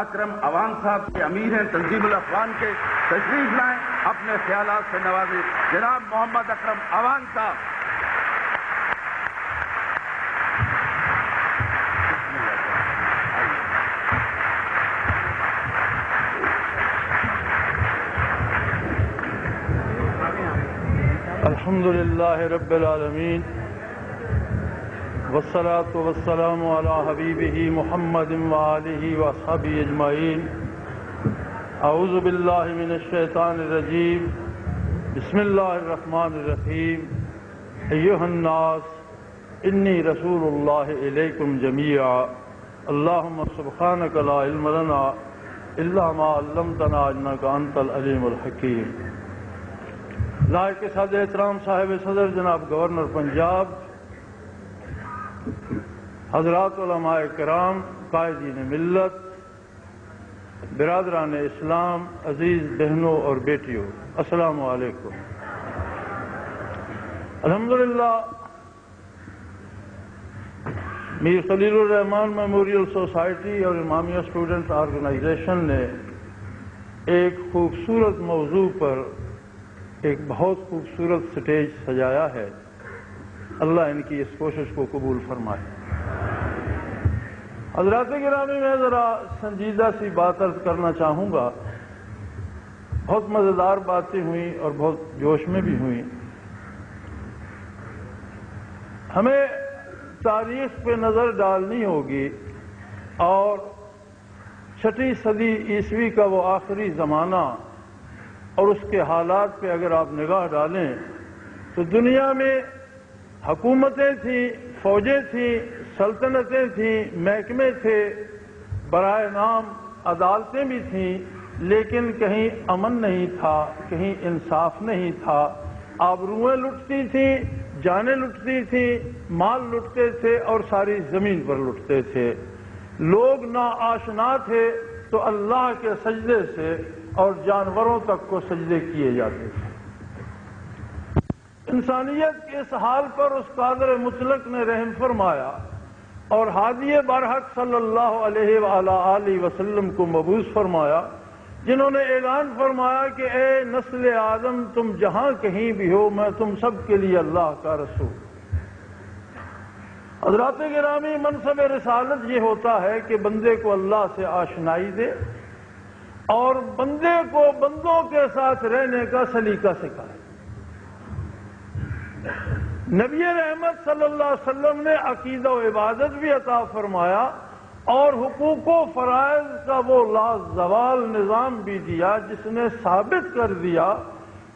اکرم اوان صاحب کے امیر ہیں تنظیم الافغان کے، تشریف لائیں، اپنے خیالات سے نوازیں جناب محمد اکرم اوان صاحب۔ الحمد للہ رب العالمین والصلاة والسلام علی حبیبہ محمد وآلہ واصحابہ اجمعین۔ اعوذ باللہ من الشیطان الرجیم، بسم اللہ الرحمن الرحیم۔ ایہا الناس انی رسول اللہ الیکم جمیعا، اللہم سبحانک لا علم لنا الا ما علمتنا انک انت العلیم الحکیم۔ لائق صدر احترام صاحب صدر جناب گورنر پنجاب، حضرات علماء کرام، قائدین ملت، برادران اسلام، عزیز بہنوں اور بیٹیوں، السلام علیکم۔ الحمدللہ میر خلیل الرحمان میموریل سوسائٹی اور امامیہ اسٹوڈنٹ آرگنائزیشن نے ایک خوبصورت موضوع پر ایک بہت خوبصورت سٹیج سجایا ہے، اللہ ان کی اس کوشش کو قبول فرمائے۔ حضرات گرامی، میں ذرا سنجیدہ سی بات عرض کرنا چاہوں گا۔ بہت مزیدار باتیں ہوئیں اور بہت جوش میں بھی ہوئیں۔ ہمیں تاریخ پہ نظر ڈالنی ہوگی اور 6 صدی عیسوی کا وہ آخری زمانہ اور اس کے حالات پہ اگر آپ نگاہ ڈالیں تو دنیا میں حکومتیں تھیں، فوجیں تھیں، سلطنتیں تھیں، محکمے تھے، برائے نام عدالتیں بھی تھیں، لیکن کہیں امن نہیں تھا، کہیں انصاف نہیں تھا۔ آبروئیں لٹتی تھیں، جانیں لٹتی تھیں، مال لٹتے تھے اور ساری زمین پر لٹتے تھے۔ لوگ ناآشنا تھے تو اللہ کے سجدے سے اور جانوروں تک کو سجدے کیے جاتے تھے۔ انسانیت کے اس حال پر اس قادر مطلق نے رحم فرمایا اور ہادی برحق صلی اللہ علیہ وآلہ وسلم کو مبعوث فرمایا، جنہوں نے اعلان فرمایا کہ اے نسل آدم، تم جہاں کہیں بھی ہو، میں تم سب کے لیے اللہ کا رسول۔ حضرات گرامی، منصب رسالت یہ ہوتا ہے کہ بندے کو اللہ سے آشنائی دے اور بندے کو بندوں کے ساتھ رہنے کا سلیقہ سکھائے۔ نبی رحمت صلی اللہ علیہ وسلم نے عقیدہ و عبادت بھی عطا فرمایا اور حقوق و فرائض کا وہ لازوال نظام بھی دیا، جس نے ثابت کر دیا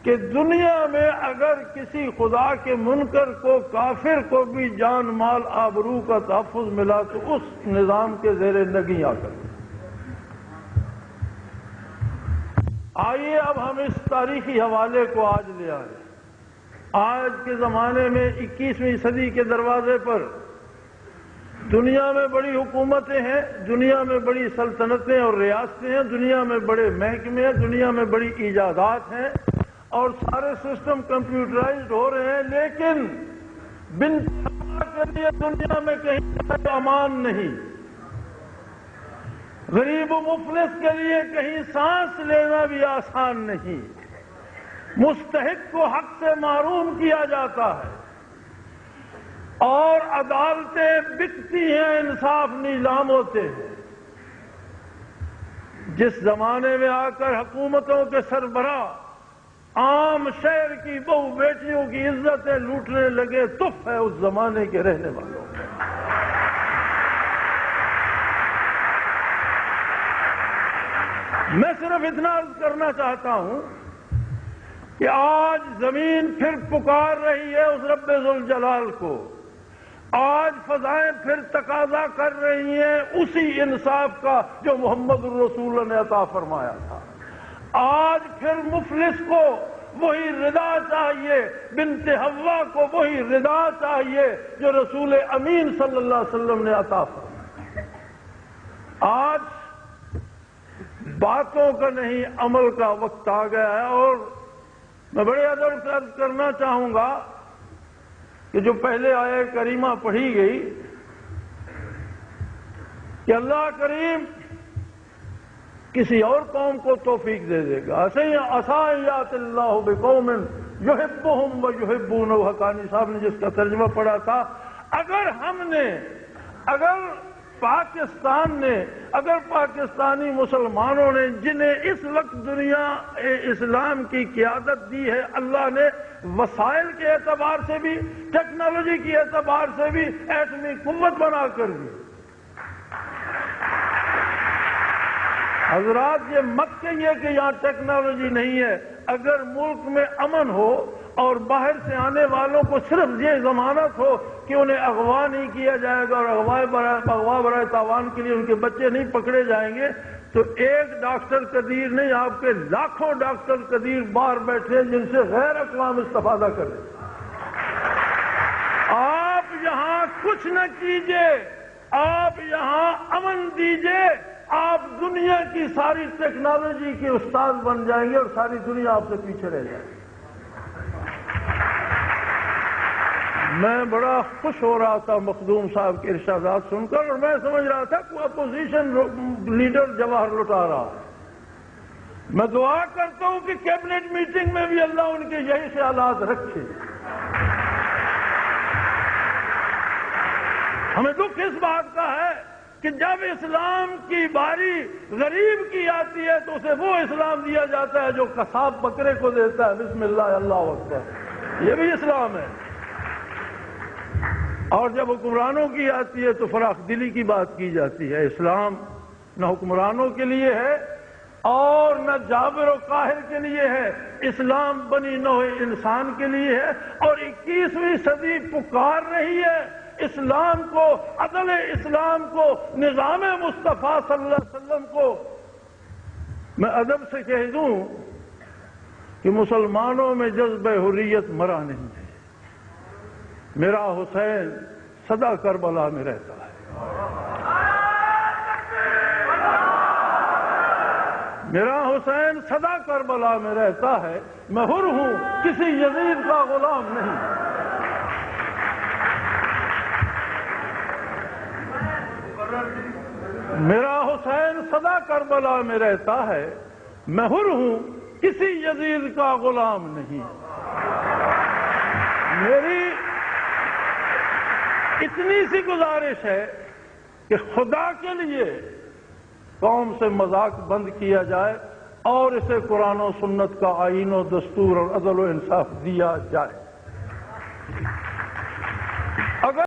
کہ دنیا میں اگر کسی خدا کے منکر کو، کافر کو بھی جان مال آبرو کا تحفظ ملا تو اس نظام کے زیر نگیں آ کر۔ آئیے اب ہم اس تاریخی حوالے کو آج لے آئیں۔ آج کے زمانے میں 21ویں صدی کے دروازے پر دنیا میں بڑی حکومتیں ہیں، دنیا میں بڑی سلطنتیں اور ریاستیں ہیں، دنیا میں بڑے محکمے ہیں، دنیا میں بڑی ایجادات ہیں اور سارے سسٹم کمپیوٹرائزڈ ہو رہے ہیں، لیکن بنت حوا کے لیے دنیا میں کہیں امان نہیں، غریب و مفلس کے لیے کہیں سانس لینا بھی آسان نہیں، مستحق کو حق سے محروم کیا جاتا ہے اور عدالتیں بکتی ہیں، انصاف نیلام ہوتے ہیں۔ جس زمانے میں آ کر حکومتوں کے سربراہ عام شہر کی بہو بیٹیوں کی عزتیں لوٹنے لگے، تف ہے اس زمانے کے رہنے والوں کو۔ میں صرف اتنا عرض کرنا چاہتا ہوں کہ آج زمین پھر پکار رہی ہے اس رب ذوالجلال کو، آج فضائیں پھر تقاضا کر رہی ہیں اسی انصاف کا جو محمد الرسول اللہ نے عطا فرمایا تھا۔ آج پھر مفلس کو وہی رضا چاہیے، بنت حوا کو وہی رضا چاہیے جو رسول امین صلی اللہ علیہ وسلم نے عطا فرمایا۔ آج باتوں کا نہیں، عمل کا وقت آ گیا ہے، اور میں بڑے ادب سے عرض کرنا چاہوں گا کہ جو پہلے آیہ کریمہ پڑھی گئی کہ اللہ کریم کسی اور قوم کو توفیق دے دے گا. عسیات اللہ بقوم یحبہم و یحبونہ. حقانی صاحب نے جس کا ترجمہ پڑھا تھا، اگر پاکستان نے، اگر پاکستانی مسلمانوں نے، جنہیں اس وقت دنیا اسلام کی قیادت دی ہے، اللہ نے وسائل کے اعتبار سے بھی، ٹیکنالوجی کے اعتبار سے بھی ایٹمی قوت بنا کر دی. حضرات یہ مت کہیے کہ یہاں ٹیکنالوجی نہیں ہے. اگر ملک میں امن ہو اور باہر سے آنے والوں کو صرف یہ ضمانت ہو کہ انہیں اغوا نہیں کیا جائے گا اور اغوا برائے تاوان کے لیے ان کے بچے نہیں پکڑے جائیں گے، تو ایک ڈاکٹر قدیر نہیں، آپ کے لاکھوں ڈاکٹر قدیر باہر بیٹھے جن سے غیر اقوام استفادہ کریں. آپ یہاں کچھ نہ کیجئے، آپ یہاں امن دیجئے، آپ دنیا کی ساری ٹیکنالوجی کے استاد بن جائیں گے اور ساری دنیا آپ سے پیچھے رہ جائے گی. میں بڑا خوش ہو رہا تھا مخدوم صاحب کے ارشادات سن کر، اور میں سمجھ رہا تھا کہ اپوزیشن لیڈر جواہر لٹا رہا. میں دعا کرتا ہوں کہ کیبنٹ میٹنگ میں بھی اللہ ان کے یہی خیالات رکھے. ہمیں دکھ اس بات کا ہے کہ جب اسلام کی باری غریب کی آتی ہے تو اسے وہ اسلام دیا جاتا ہے جو قصاب بکرے کو دیتا ہے. بسم اللہ اللہ اکبر، یہ بھی اسلام ہے. اور جب حکمرانوں کی آتی ہے تو فراخ دلی کی بات کی جاتی ہے. اسلام نہ حکمرانوں کے لیے ہے اور نہ جابر و قاہر کے لیے ہے. اسلام بنی نوع انسان کے لیے ہے، اور 21ویں صدی پکار رہی ہے اسلام کو، عدل اسلام کو، نظام مصطفیٰ صلی اللہ علیہ وسلم کو. میں ادب سے کہہ دوں کہ مسلمانوں میں جذبہ حریت مرا نہیں ہے. میرا حسین سدا کربلا میں رہتا ہے. میرا حسین سدا کربلا میں رہتا ہے. میں حر ہوں، کسی یزید کا غلام نہیں. میرا حسین سدا کربلا میں رہتا ہے. میں حر ہوں، کسی یزید کا غلام نہیں. میری اتنی سی گزارش ہے کہ خدا کے لیے قوم سے مذاق بند کیا جائے اور اسے قرآن و سنت کا آئین و دستور اور عدل و انصاف دیا جائے.